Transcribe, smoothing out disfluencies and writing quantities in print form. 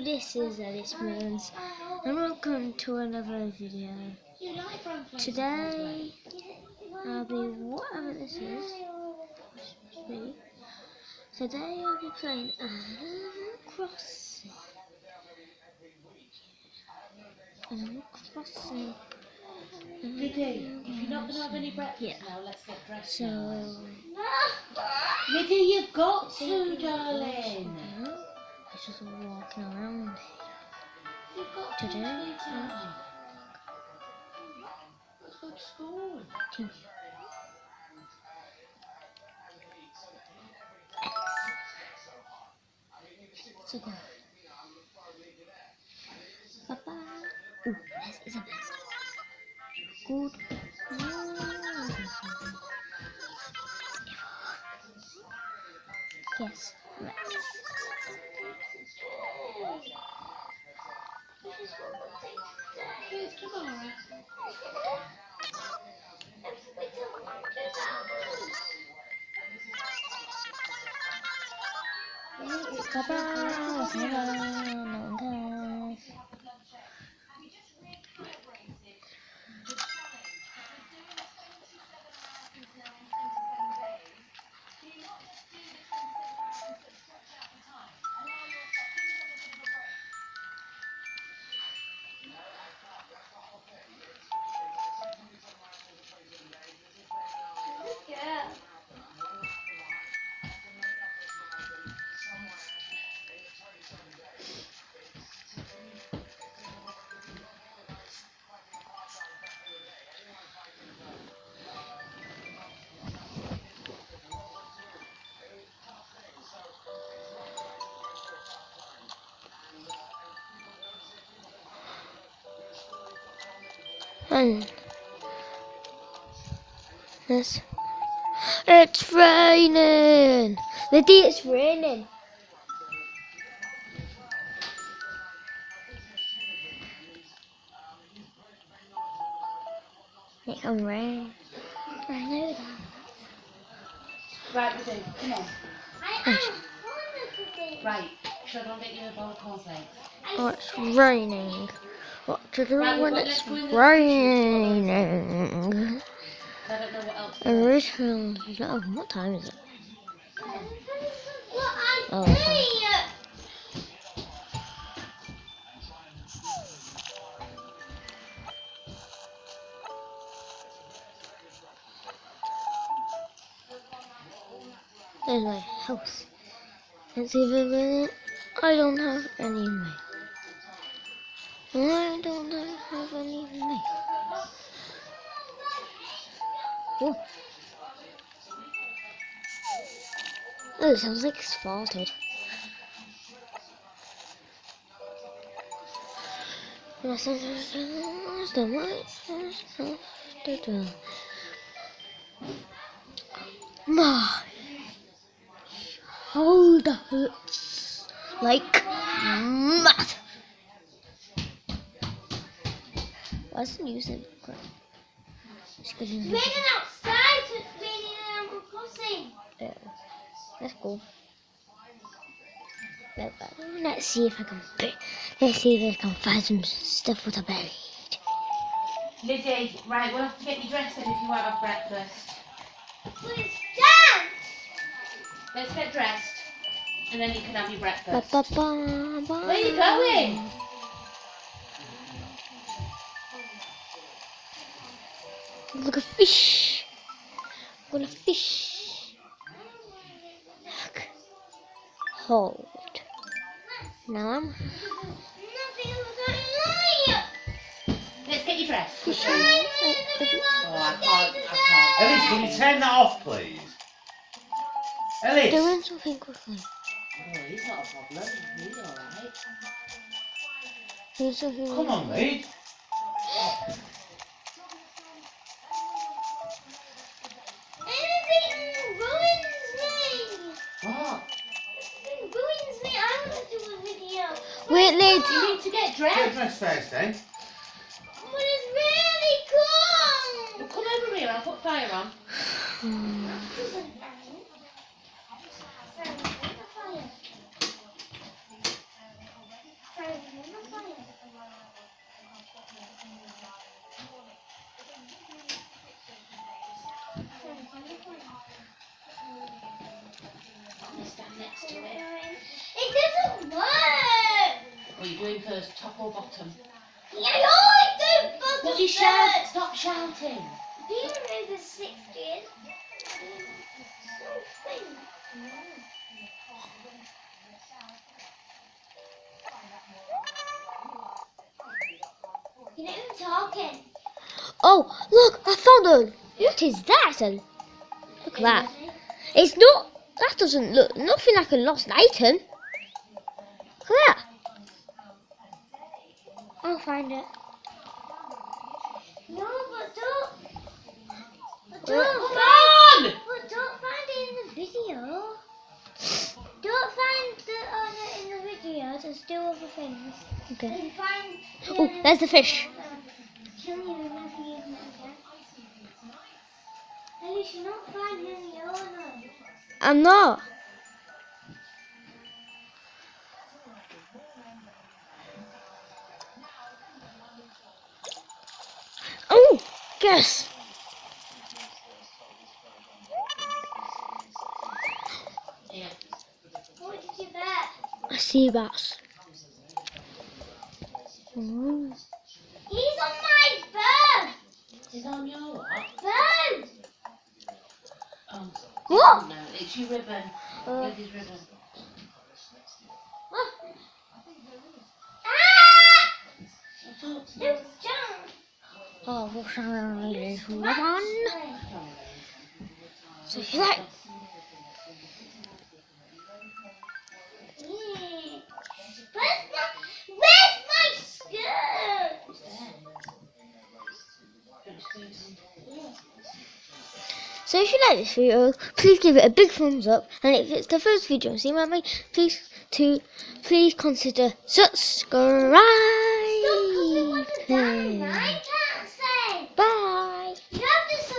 this is Alice Moons, and welcome to another video. Today, I'll be, whatever this is, today I'll be playing Animal Crossing. Animal Crossing. Liddy, if you're not going to have any breakfast now, let's get dressed. So, Liddy, you've got to, darling. It's just walking around You've got to, today. sweetheart. Let's go to school. So go. Papa. Ooh, this is a mess. Good. Yes, mess. Here's tomorrow. Papa. No one cares. And this, it's raining. Liddy, it's raining. It can rain. I know that. Right, Liddy, come on. Yes. Right, so don't get you a bowl of cornflakes. Oh, it's raining. What to do Right, when let's it's go in the raining? I don't know what else to A do. ritual. Oh, what time is it? Oh, it's fine. There's my house. Let's see if I really. I don't have any mail. I don't have any mail. Oh, oh, it sounds like it's faulted. My shoulder hurts like mad. Why is the news in the background? It's raining outside, so it's raining in Animal Crossing. That's cool. Let's see if I can let's see if I can find some stuff with a buried. Liddy, right, we'll have to get you dressed then if you won't have breakfast. But it's damp. Let's get dressed, and then you can have your breakfast. Ba, ba, ba, ba. Where are you going? Look, a fish. I'm gonna fish. Look. Hold. Now I'm Nothing was going Let's get you dressed. fishing. I can't. Ellis, can you turn that off, please? Ellis! Doing something quickly. Oh, he's not a problem. He's alright. Doing something. Come on, mate. Anything ruins me. What? Anything ruins me. I want to do a video. Wait, lady. You need to get Get dressed. dressed first, then. But it's really cold. Well, come over here. I'll put fire on. stand next to it. It doesn't work. What are you doing first, top or bottom? Yeah, I always do bottom What you first. shout? Stop shouting. Being over 60 is something. You're not even talking. Oh, look, I found one. What is that then? Look at that. It's not, that doesn't look nothing like a lost item. Look at that. I'll find it. No, but don't. But don't find. But don't find it in the video. Don't find it in the video. Just do other things. Okay. And find. Oh, there's the fish. Kill you whenever you can again. And you should not find any owner. I'm not. Oh, yes. Yeah. What did you bet? I see bass. Oh. He's on my bird. Is it on your what? Bird. Oh. What? No, it's your ribbon. Get his ribbon. Ah! I thought It's junk. Oh, what's on this one? So if you like, Yeah. Where's my skirt? so if you like this video, please give it a big thumbs up, and if it's the first video you've seen by me, please consider subscribe.